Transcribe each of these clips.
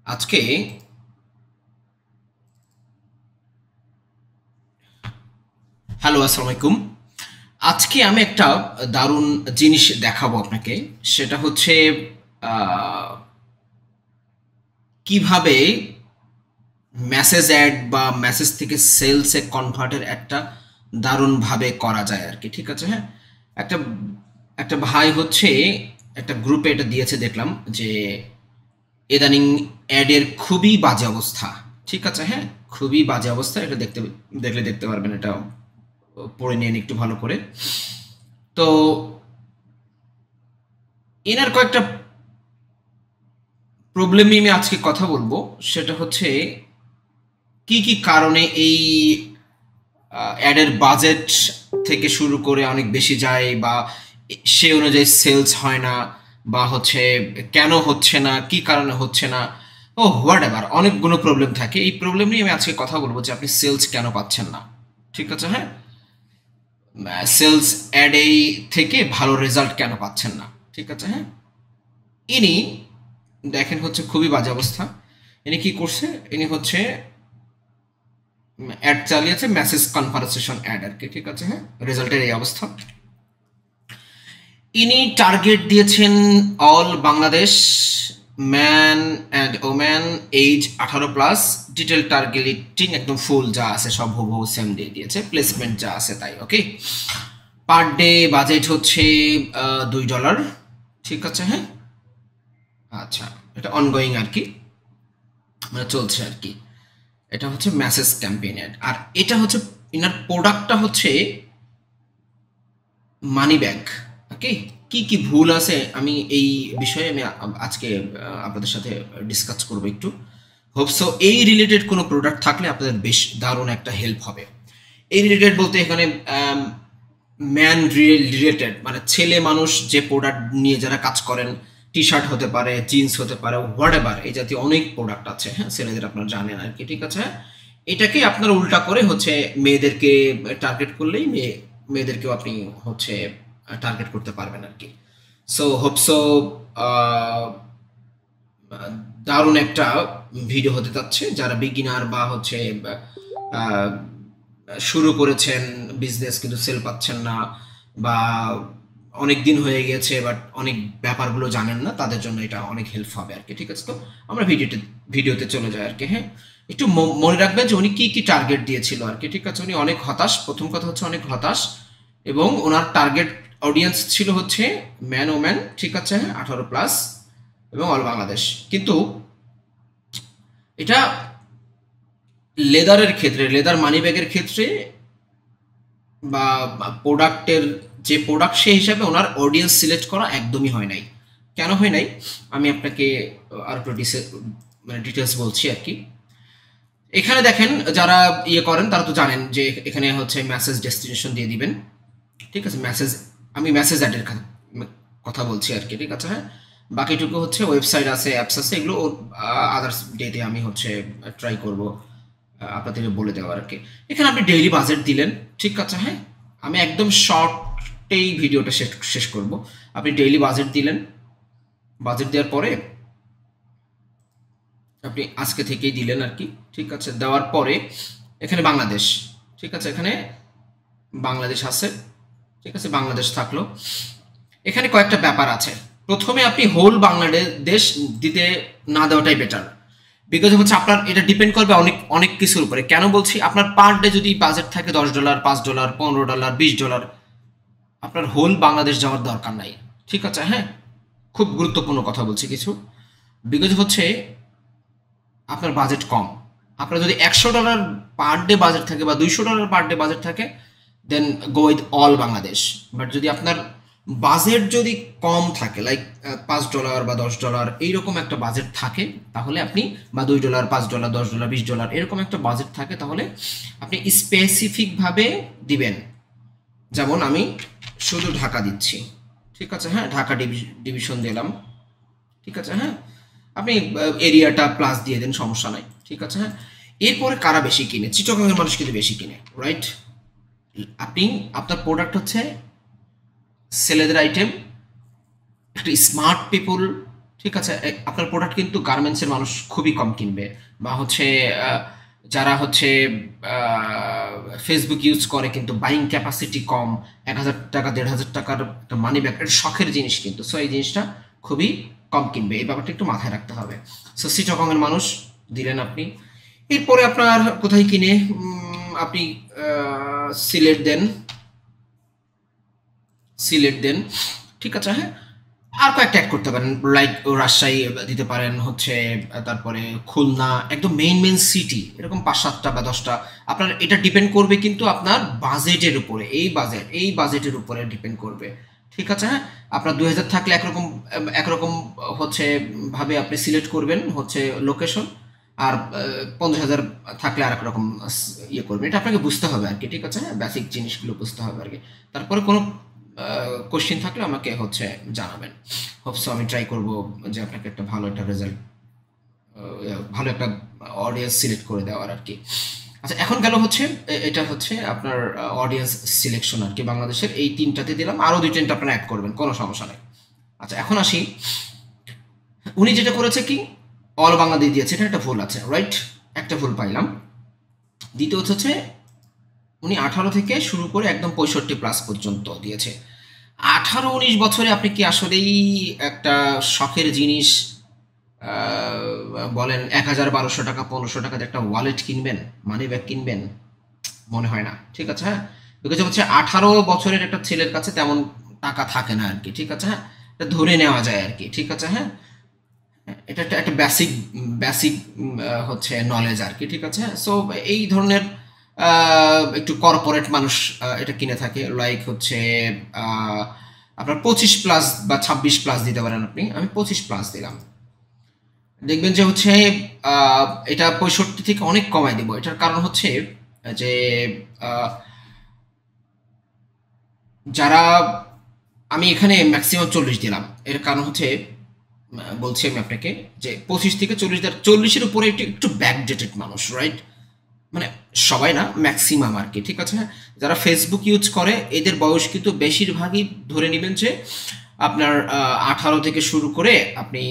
আজকে হ্যালো, আসসালামু আলাইকুম। আজকে আমি একটা দারুণ জিনিস দেখাবো আপনাকে। সেটা হচ্ছে আহ, কিভাবে মেসেজ অ্যাড বা মেসেজ থেকে সেলসে কনভার্টের একটা দারুণভাবে করা যায় আর কি। ঠিক আছে, হ্যাঁ। একটা একটা ভাই হচ্ছে একটা গ্রুপে এটা দিয়েছে, দেখলাম যে ইদানিং অ্যাডের খুবই বাজে অবস্থা। ঠিক আছে, হ্যাঁ, খুবই বাজে অবস্থা। এটা দেখতে পারবেন, এটা পড়ে নিন একটু ভালো করে। তো এনার কয়েকটা প্রবলেম নিয়ে আমি আজকে কথা বলবো। সেটা হচ্ছে কি কি কারণে এই অ্যাডের বাজেট থেকে শুরু করে অনেক বেশি যায়, বা সে অনুযায়ী সেলস হয় না, বা হচ্ছে কেন হচ্ছে না, কি কারণে হচ্ছে না, ও হোয়াট এভার, অনেকগুলো প্রবলেম থাকে। এই প্রবলেম নিয়ে আমি আজকে কথা বলবো যে আপনি সেলস কেন পাচ্ছেন না। ঠিক আছে, হ্যাঁ, সেলস অ্যাডে থেকে ভালো রেজাল্ট কেন পাচ্ছেন না। ঠিক আছে, হ্যাঁ। ইনি দেখেন হচ্ছে খুবই বাজে অবস্থা। ইনি কি করছে, ইনি হচ্ছে অ্যাড চালিয়েছে, মেসেজ কনভারসেশন অ্যাড আর কি। ঠিক আছে, হ্যাঁ, রেজাল্টের এই অবস্থা। ইনি টার্গেট দিয়েছেন all Bangladesh man and woman age 18+, detail targeting একদম ফুল যা আছে সব হুবহু সেম দিয়ে দিয়েছে, প্লেসমেন্ট যা আছে তাই। ওকে, পার ডে বাজেট হচ্ছে $2। ঠিক আছে, হ্যাঁ। আচ্ছা, এটা অনগোয়িং আর কি, মানে চলছে আর কি। এটা হচ্ছে মেসেজ ক্যাম্পেইন অ্যাড। আর এটা হচ্ছে ইনার প্রোডাক্টটা হচ্ছে মানি ব্যাগ। ওকে, কি কি ভুল আছে আমি এই বিষয়ে আমি আজকে আপনাদের সাথে ডিসকাস করব একটু। হোপসো এই রিলেটেড কোনো প্রোডাক্ট থাকলে আপনাদের বেশ দারুণ একটা হেল্প হবে। এই রিলেটেড বলতে এখানে ম্যান রিলেটেড, মানে ছেলে মানুষ যে প্রোডাক্ট নিয়ে যারা কাজ করেন, টি শার্ট হতে পারে, জিন্স হতে পারে, হোয়াট এভার, এই জাতীয় অনেক প্রোডাক্ট আছে, হ্যাঁ, ছেলেদের আপনারা জানেন আর কি। ঠিক আছে, এটাকে আপনারা উল্টা করে হচ্ছে মেয়েদেরকে টার্গেট করলেই মেয়েদেরকেও আপনি হচ্ছে টার্গেট করতে পারবেন আর কি। সো হোপসো দারুণ একটা ভিডিও হতে যাচ্ছে। যারা বিগিনার বা হচ্ছে আহ, শুরু করেছেন বিজনেস কিন্তু সেল পাচ্ছেন না, বা অনেক দিন হয়ে গেছে বাট অনেক ব্যাপারগুলো জানেন না, তাদের জন্য এটা অনেক হেল্প হবে আর কি। ঠিক আছে, তো আমরা ভিডিওতে চলে যাই আর কি। হ্যাঁ, একটু মনে রাখবেন যে উনি কি কি টার্গেট দিয়েছিল আর কি। ঠিক আছে, উনি অনেক হতাশ, প্রথম কথা হচ্ছে অনেক হতাশ, এবং ওনার টার্গেট অডিয়েন্স ছিল হচ্ছে ম্যান ও ম্যান। ঠিক আছে, 18+, এবং অল বাংলাদেশ। কিন্তু এটা লেদারের ক্ষেত্রে, লেদার মানি ব্যাগের ক্ষেত্রে, বা প্রোডাক্টের যে প্রোডাক্ট সেই হিসাবে ওনার অডিয়েন্স সিলেক্ট করা একদমই হয় নাই। কেন হয় নাই আমি আপনাকে আর একটু মানে ডিটেলস বলছি আর কি। এখানে দেখেন, যারা ইয়ে করেন তারা তো জানেন যে এখানে হচ্ছে মেসেজ ডেস্টিনেশন দিয়ে দিবেন। ঠিক আছে, মেসেজ, আমি মেসেজ অ্যাডের কথা বলছি আর কি। ঠিক আছে, হ্যাঁ, বাকিটুকু হচ্ছে ওয়েবসাইট আছে, অ্যাপস আছে, এগুলো আদার্স ডেতে আমি হচ্ছে ট্রাই করব আপনাদেরকে বলে দেওয়ার আর কি। এখানে আপনি ডেইলি বাজেট দিলেন। ঠিক আছে, হ্যাঁ, আমি একদম শর্টেই ভিডিওটা শেষ করব। আপনি ডেইলি বাজেট দিলেন, বাজেট দেওয়ার পরে আপনি আজকে থেকেই দিলেন আর কি। ঠিক আছে, দেওয়ার পরে এখানে বাংলাদেশ, ঠিক আছে, এখানে বাংলাদেশ আছে। ঠিক আছে, বাংলাদেশ থাকলো। এখানে কয়েকটা ব্যাপার আছে। প্রথমে আপনি হোল বাংলাদেশ দিতে না দেওয়াটাই বেটার, বিকজ হচ্ছে আপনার এটা ডিপেন্ড করবে অনেক অনেক কিছুর উপরে। কেন বলছি, আপনার পার ডে যদি বাজেট থাকে $10, $5, $15, $20, আপনার হোল বাংলাদেশ যাওয়ার দরকার নাই। ঠিক আছে, হ্যাঁ, খুব গুরুত্বপূর্ণ কথা বলছি কিছু, বিকজ হচ্ছে আপনার বাজেট কম। আপনার যদি $100 পার ডে বাজেট থাকে বা $200 পার ডে বাজেট থাকে, then go with all Bangladesh. But যদি আপনার বাজেট যদি কম থাকে, লাইক $5 বা $10 এইরকম একটা বাজেট থাকে, তাহলে আপনি, বা $2, $5, $10, $20 এরকম একটা বাজেট থাকে, তাহলে আপনি স্পেসিফিকভাবে দিবেন। যেমন আমি শুধু ঢাকা দিচ্ছি। ঠিক আছে, হ্যাঁ, ঢাকা ডিভিশন দিলাম। ঠিক আছে, হ্যাঁ, আপনি এরিয়াটা প্লাস দিয়ে দেন, সমস্যা নাই। ঠিক আছে, হ্যাঁ। এরপরে কারা বেশি কিনে, চিটগাংয়ের মানুষ কিন্তু বেশি কিনে, রাইট। আপনি, আপনার প্রোডাক্ট হচ্ছে ছেলেদের আইটেম, একটু স্মার্ট পিপুল, ঠিক আছে, আপনার প্রোডাক্ট কিন্তু গার্মেন্টসের মানুষ খুবই কম কিনবে, বা হচ্ছে যারা হচ্ছে ফেসবুক ইউজ করে কিন্তু বাইং ক্যাপাসিটি কম, 1,000 টাকা 1,500 টাকার একটা মানি ব্যাক, এটা শখের জিনিস কিন্তু, সো এই জিনিসটা খুবই কম কিনবে, এই ব্যাপারটা একটু মাথায় রাখতে হবে। সো চিটাগংয়ের মানুষ দিলেন আপনি। এরপরে আপনার কোথায় কিনে, আপনি সিলেট দেন, সিলেট দেন, ঠিক আছে। হ্যাঁ, আর কয়েকটা অ্যাড করতে পারেন, লাইক রাজশাহী দিতে পারেন, হচ্ছে তারপরে খুলনা, একদম মেইন মেইন সিটি, এরকম 5-7টা বা 10টা। আপনার এটা ডিপেন্ড করবে কিন্তু আপনার বাজেটের উপরে, এই বাজেটের উপরে ডিপেন্ড করবে, ঠিক আছে। হ্যাঁ, আপনার 2,000 থাকলে একরকম, একরকম হচ্ছে ভাবে আপনি সিলেক্ট করবেন হচ্ছে লোকেশন, আর 50,000 থাকলে আর এক রকম ইয়ে করবেন, এটা আপনাকে বুঝতে হবে আর কি, ঠিক আছে। হ্যাঁ, বেসিক জিনিসগুলো বুঝতে হবে আর কি। তারপরে কোনো কোশ্চেন থাকলে আমাকে হচ্ছে জানাবেন। হোপসো আমি ট্রাই করব যে আপনাকে একটা ভালো একটা রেজাল্ট, ভালো একটা অডিয়েন্স সিলেক্ট করে দেওয়ার আর কি। আচ্ছা, এখন গেল হচ্ছে এটা হচ্ছে আপনার অডিয়েন্স সিলেকশন আর কি, বাংলাদেশের এই 3টাতে দিলাম, আরও 2-3টা আপনারা অ্যাড করবেন, কোনো সমস্যা নেই। আচ্ছা, এখন আসি, উনি যেটা করেছে কি, অল বাংলা দিয়ে দিয়েছে, এটা একটা ভুল আছে, রাইট, একটা ভুল পাইলাম। দ্বিতীয়ত হচ্ছে উনি 18 থেকে শুরু করে একদম 65+ পর্যন্ত দিয়েছে। 18-19 বছরে আপনি কি আসলেই একটা শখের জিনিস বলেন 1,000 1,200 টাকা 1,500 টাকাতে একটা ওয়ালেট কিনবেন, মানি ব্যাগ কিনবেন? মনে হয় না, ঠিক আছে। হ্যাঁ, বিকজ হচ্ছে 18 বছরের একটা ছেলের কাছে তেমন টাকা থাকে না আর কি, ঠিক আছে। হ্যাঁ, এটা ধরে নেওয়া যায় আর কি, ঠিক আছে। হ্যাঁ, এটা একটা একটা বেসিক বেসিক হচ্ছে নলেজ আর কি, ঠিক আছে। সো এই ধরনের একটু কর্পোরেট মানুষ এটা কিনে থাকে, লাইক হচ্ছে আহ, আপনার 25+ বা 26+ দিতে পারেন আপনি, আমি 25+ দিলাম। দেখবেন যে হচ্ছে আহ, এটা 65 থেকে অনেক কমাই দিব, এটার কারণ হচ্ছে যে আহ, যারা, আমি এখানে ম্যাক্সিমাম 40 দিলাম, এর কারণ হচ্ছে বলছি আমি আপনাকে যে 25 থেকে 40, 40-এর উপরে একটু একটু ব্যাকডেটেড মানুষ, রাইট, মানে সবাই না, ম্যাক্সিমাম আর কি, ঠিক আছে। যারা ফেসবুক ইউজ করে এদের বয়স কিন্তু বেশিরভাগই ধরে নেবেন যে আপনার 18 থেকে শুরু করে আপনি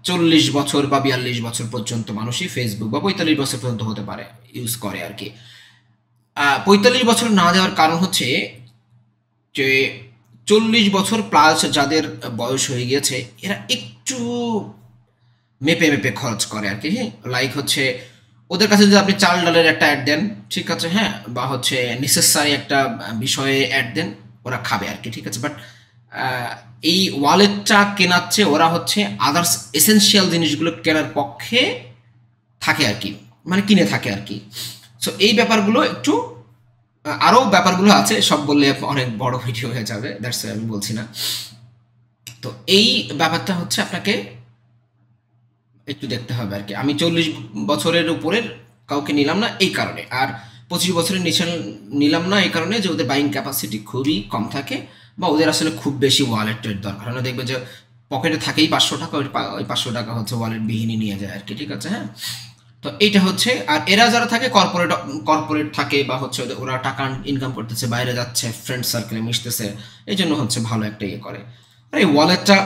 40 বছর বা 42 বছর পর্যন্ত মানুষই ফেসবুক, বা 45 বছর পর্যন্ত হতে পারে ইউজ করে আর কি। 45 বছর না দেওয়ার কারণ হচ্ছে যে 40 বছর প্লাস যাদের বয়স হয়ে গিয়েছে, এরা একটু মেপে মেপে খরচ করে আর কি। হ্যাঁ, লাইক হচ্ছে ওদের কাছে যদি আপনি চাল ডালের একটা অ্যাড দেন, ঠিক আছে, হ্যাঁ, বা হচ্ছে নেসেসারি একটা বিষয়ে অ্যাড দেন, ওরা খাবে আর কি, ঠিক আছে। বাট এই ওয়ালেটটা কেনাচ্ছে ওরা হচ্ছে আদার্স এসেনশিয়াল জিনিসগুলো কেনার পক্ষে থাকে আর কি, মানে কিনে থাকে আর কি। সো এই ব্যাপারগুলো একটু, আরও ব্যাপারগুলো আছে, সব বললে অনেক বড় ভিডিও হয়ে যাবে, দ্যাটস আমি বলছি না। তো এই ব্যাপারটা হচ্ছে আপনাকে একটু দেখতে হবে আর কি। আমি 40 বছরের উপরের কাউকে নিলাম না এই কারণে, আর 25 বছরের নিচে নিলাম না এই কারণে যে ওদের বাইং ক্যাপাসিটি খুবই কম থাকে, বা ওদের আসলে খুব বেশি ওয়ালেটের দরকার হয় না। দেখবে যে পকেটে থাকেই 500 টাকা, ওই 500 টাকা হচ্ছে ওয়ালেট বিহীনই নিয়ে যায় আর কি, ঠিক আছে। হ্যাঁ, তো এইটা হচ্ছে, আর এরা যারা থাকে কর্পোরেট, কর্পোরেট থাকে, বা হচ্ছে ওরা টাকা ইনকাম করতেছে, বাইরে যাচ্ছে, ফ্রেন্ড সার্কেলে মিশতেছে, এই জন্য হচ্ছে ভালো একটা ইয়ে করে, আর এই ওয়ালেটটা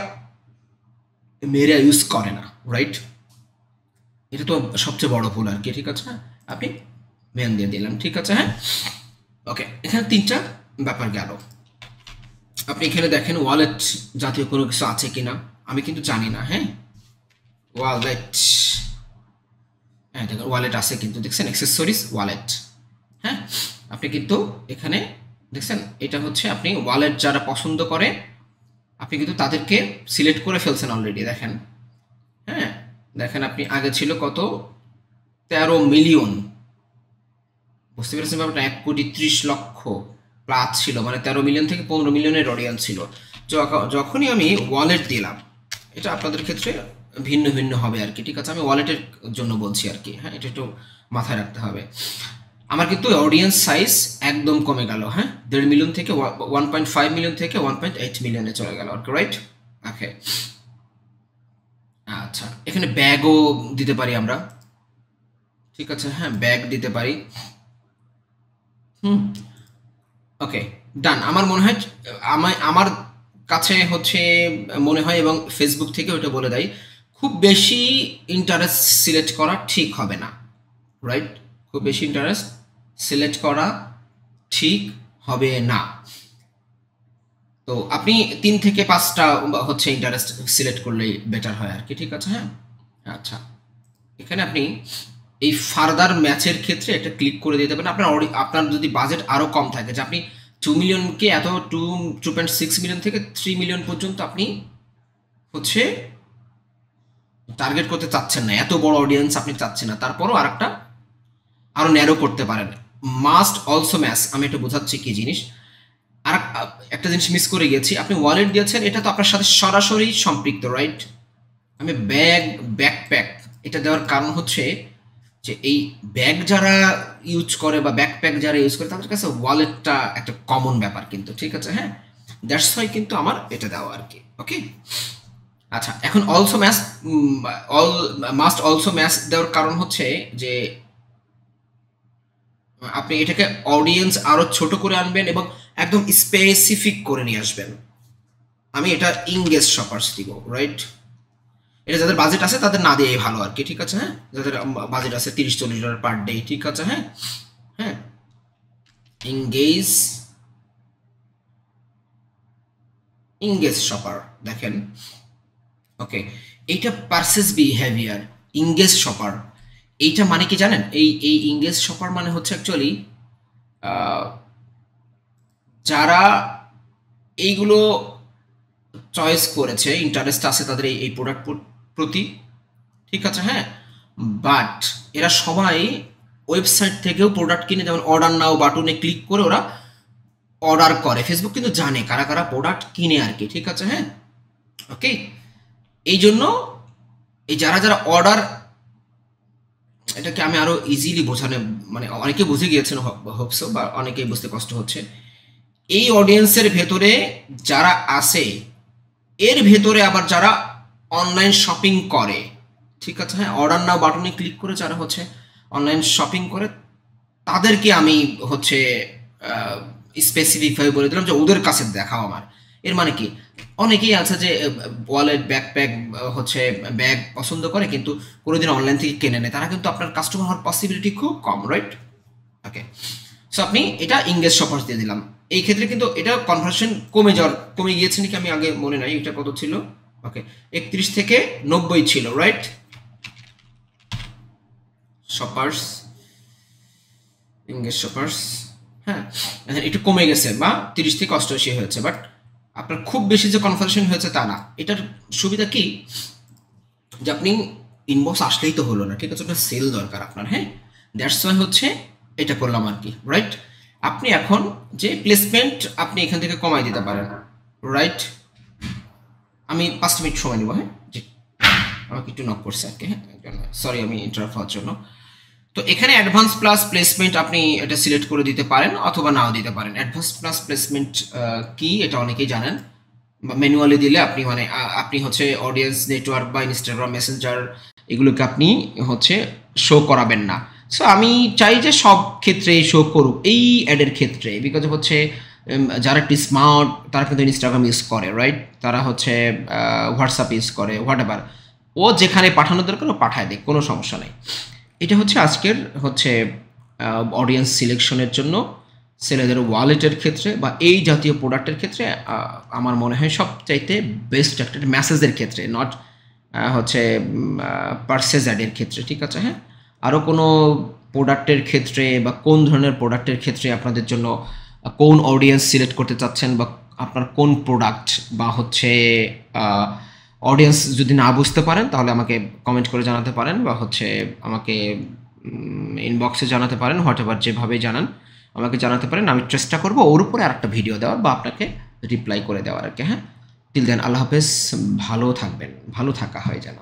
মেয়েরা ইউজ করে না, রাইট, এটা তো সবচেয়ে বড় ভুল আর কি, ঠিক আছে। আপনি মেন দিয়ে দিলাম, ঠিক আছে। হ্যাঁ, ওকে, এখানে 3টা ব্যাপার গেল। আপনি এখানে দেখেন ওয়ালেট জাতীয় কোনো কিছু আছে কিনা, আমি কিন্তু জানি না। হ্যাঁ, ওয়ালেট, হ্যাঁ দেখুন ওয়ালেট আছে কিন্তু, দেখছেন অ্যাক্সেসরিজ ওয়ালেট। হ্যাঁ, আপনি কিন্তু এখানে দেখছেন, এটা হচ্ছে আপনি ওয়ালেট যারা পছন্দ করে আপনি কিন্তু তাদেরকে সিলেক্ট করে ফেলছেন অলরেডি, দেখেন। হ্যাঁ, দেখেন আপনি আগে ছিল কত, 13 মিলিয়ন, বুঝতে পেরেছেন ব্যাপারটা, 1,30,00,000 প্লাস ছিল, মানে 13 মিলিয়ন থেকে 15 মিলিয়নের অডিয়েন্স ছিল। যখনই আমি ওয়ালেট দিলাম, এটা আপনাদের ক্ষেত্রে ভিন্ন ভিন্ন হবে আর কি, ঠিক আছে। আমি ওয়ালেটের জন্য বলছি আর কি। হ্যাঁ, এটা একটু মাথায় রাখতে হবে। আমার কিন্তু অডিয়েন্স সাইজ একদম কমে গেল। হ্যাঁ, 1.5 মিলিয়ন থেকে 1.5 মিলিয়ন থেকে 1.8 মিলিয়নে চলে গেল আর কি, রাইট। ওকে, আচ্ছা, এখানে ব্যাগও দিতে পারি আমরা, ঠিক আছে। হ্যাঁ, ব্যাগ দিতে পারি। হুম, ওকে, ডান। আমার মনে হয় আমার কাছে হচ্ছে মনে হয়, এবং ফেসবুক থেকে ওটা বলে দেয়, খুব বেশি ইন্টারেস্ট সিলেক্ট করা ঠিক হবে না, রাইট? খুব বেশি ইন্টারেস্ট সিলেক্ট করা ঠিক হবে না। তো আপনি 3 থেকে 5টা হচ্ছে ইন্টারেস্ট সিলেক্ট করলেই বেটার হয় আর কি, ঠিক আছে? হ্যাঁ, আচ্ছা, এখানে আপনি এই ফার্দার ম্যাচের ক্ষেত্রে একটা ক্লিক করে দিতে পারেন। আপনার যদি বাজেট আরও কম থাকে, যে আপনি 2 মিলিয়নকে 2.6 মিলিয়ন থেকে 3 মিলিয়ন পর্যন্ত আপনি হচ্ছে টার্গেট করতে চাচ্ছেন না, এত বড় অডিয়েন্স আপনি চাচ্ছেন না, তারপরও আরেকটা আরও ন্যারো করতে পারেন। মাস্ট অলসো ম্যাচ, আমি এটা বোঝাচ্ছি কি জিনিস। আর একটা জিনিস মিস করে গেছি, আপনি ওয়ালেট দিয়েছেন, এটা তো আপনার সাথে সরাসরি সম্পৃক্ত, রাইট? আমি ব্যাকপ্যাক এটা দেওয়ার কারণ হচ্ছে যে এই ব্যাগ যারা ইউজ করে বা ব্যাকপ্যাক যারা ইউজ করে তাদের কাছে ওয়ালেটটা একটা কমন ব্যাপার কিন্তু, ঠিক আছে? হ্যাঁ, দ্যাটস ওয়াই কিন্তু আমার এটা দেওয়া আর কি। ওকে, আচ্ছা, এখন also match, must also match দেওয়ার কারণ হচ্ছে যে আপনি এটাকে অডিয়েন্স আরো ছোট করে আনবেন এবং একদম স্পেসিফিক করে নিয়ে আসবেন। আমি এটা ইংগেজ শপার্স দিব, রাইট? এটা যাদের বাজেট আছে তাদের না দিয়ে ভালো আর কি, ঠিক আছে? হ্যাঁ, যাদের বাজেট আছে $30-40 পার ডে, ঠিক আছে? হ্যাঁ হ্যাঁ, ইংগেজ শপার দেখেন। ওকে, এইটা পারচেজ বিহেভিয়ার ইংগেজ শপার, এইটা মানে কি জানেন? এই ইংগেজ শপার মানে হচ্ছে অ্যাকচুয়ালি যারা এইগুলো চয়েস করেছে, ইন্টারেস্ট আছে তাদের এই প্রোডাক্ট প্রতি, ঠিক আছে? হ্যাঁ, বাট এরা সবাই ওয়েবসাইট থেকেও প্রোডাক্ট কিনে, যেমন অর্ডার নাও বাটনে ক্লিক করে ওরা অর্ডার করে। ফেসবুক কিন্তু জানে কারা কারা প্রোডাক্ট কিনে আর কি, ঠিক আছে? হ্যাঁ, ওকে, এই জন্য এই যারা যারা অর্ডার, এটাকে আমি আরো ইজিলি বোঝানো, মানে অনেকে বুঝে গিয়েছেন হোপসো, বা অনেকেই বুঝতে কষ্ট হচ্ছে। এই অডিয়েন্সের ভেতরে যারা আছে, এর ভেতরে আবার যারা অনলাইন শপিং করে, ঠিক আছে? হ্যাঁ, অর্ডার নাও বাটনে ক্লিক করে যারা হচ্ছে অনলাইন শপিং করে, তাদেরকে আমি হচ্ছে স্পেসিফিকভাবে বলে দিলাম যে ওদের কাছে দেখাও আমার। এর মানে কি, অনেকেই আছে যে ওয়ালেট, ব্যাকপ্যাক হচ্ছে ব্যাগ পছন্দ করে কিন্তু কোনোদিন অনলাইন থেকে কেনে নেয়, তারা কিন্তু আপনার কাস্টমার হওয়ার পসিবিলিটি খুব কম, রাইট? ওকে, সো আপনি এটা ইংগেজ শপার্স দিয়ে দিলাম। এই ক্ষেত্রে কিন্তু এটা কনভার্সন কমে গিয়েছে নাকি আমি আগে মনে নাই, এটা কত ছিল? ওকে, 31 থেকে 90 ছিল, রাইট? শপার্স, ইংগেজ শপার্স, হ্যাঁ, একটু কমে গেছে বা 30 থেকে 88 হয়েছে, বাট আপনার খুব বেশি যে কনভার্সন হয়েছে তা না। এটার সুবিধা কি, যে আপনি ইনবক্স আসলেই তো হলো না, ঠিক আছে? ওটা সেল দরকার আপনার। হ্যাঁ, দ্যাটস ওয়াই হচ্ছে এটা করলাম আর কি, রাইট? আপনি এখন যে প্লেসমেন্ট আপনি এখান থেকে কমাই দিতে পারেন, রাইট? আমি 5 মিনিট সময় নিব। হ্যাঁ, জি, আমাকে একটু নক করছে আর কি। হ্যাঁ, সরি আমি ইন্টারাপ্ট হওয়ার জন্য। তো এখানে অ্যাডভান্স প্লাস প্লেসমেন্ট আপনি এটা সিলেক্ট করে দিতে পারেন অথবা নাও দিতে পারেন। অ্যাডভান্স প্লাস প্লেসমেন্ট কি এটা অনেকেই জানেন, বা ম্যানুয়ালি দিলে আপনি মানে আপনি হচ্ছে অডিয়েন্স নেটওয়ার্ক বা ইনস্টাগ্রাম মেসেঞ্জার এগুলোকে আপনি হচ্ছে শো করাবেন না। সো আমি চাই যে সব ক্ষেত্রেই শো করুক এই অ্যাডের ক্ষেত্রে, বিকজ হচ্ছে যারা একটু স্মার্ট তারা কিন্তু ইনস্টাগ্রাম ইউজ করে, রাইট? তারা হচ্ছে হোয়াটসঅ্যাপ ইউজ করে, হোয়াট এভার, ও যেখানে পাঠানো দরকার ও পাঠায় দেয়, কোনো সমস্যা নেই। এটা হচ্ছে আজকের হচ্ছে অডিয়েন্স সিলেকশনের জন্য ছেলেদের ওয়ালেটের ক্ষেত্রে বা এই জাতীয় প্রোডাক্টের ক্ষেত্রে আমার মনে হয় সবচাইতে বেস্ট একটা মেসেজের ক্ষেত্রে, নট হচ্ছে পারচেজ অ্যাডের ক্ষেত্রে, ঠিক আছে? হ্যাঁ, আরও কোনো প্রোডাক্টের ক্ষেত্রে বা কোন ধরনের প্রোডাক্টের ক্ষেত্রে আপনাদের জন্য কোন অডিয়েন্স সিলেক্ট করতে চাচ্ছেন, বা আপনার কোন প্রোডাক্ট বা হচ্ছে অডিয়েন্স যদি না বুঝতে পারেন তাহলে আমাকে কমেন্ট করে জানাতে পারেন, বা হচ্ছে আমাকে ইনবক্সে জানাতে পারেন, হোয়াট এভার যেভাবেই জানান আমাকে জানাতে পারেন। আমি চেষ্টা করবো ওর উপরে আরেকটা ভিডিও দেওয়ার বা আপনাকে রিপ্লাই করে দেওয়ার আর কি। হ্যাঁ, টিল দেন আল্লাহ হাফেজ, ভালো থাকবেন, ভালো থাকা হয় যেন।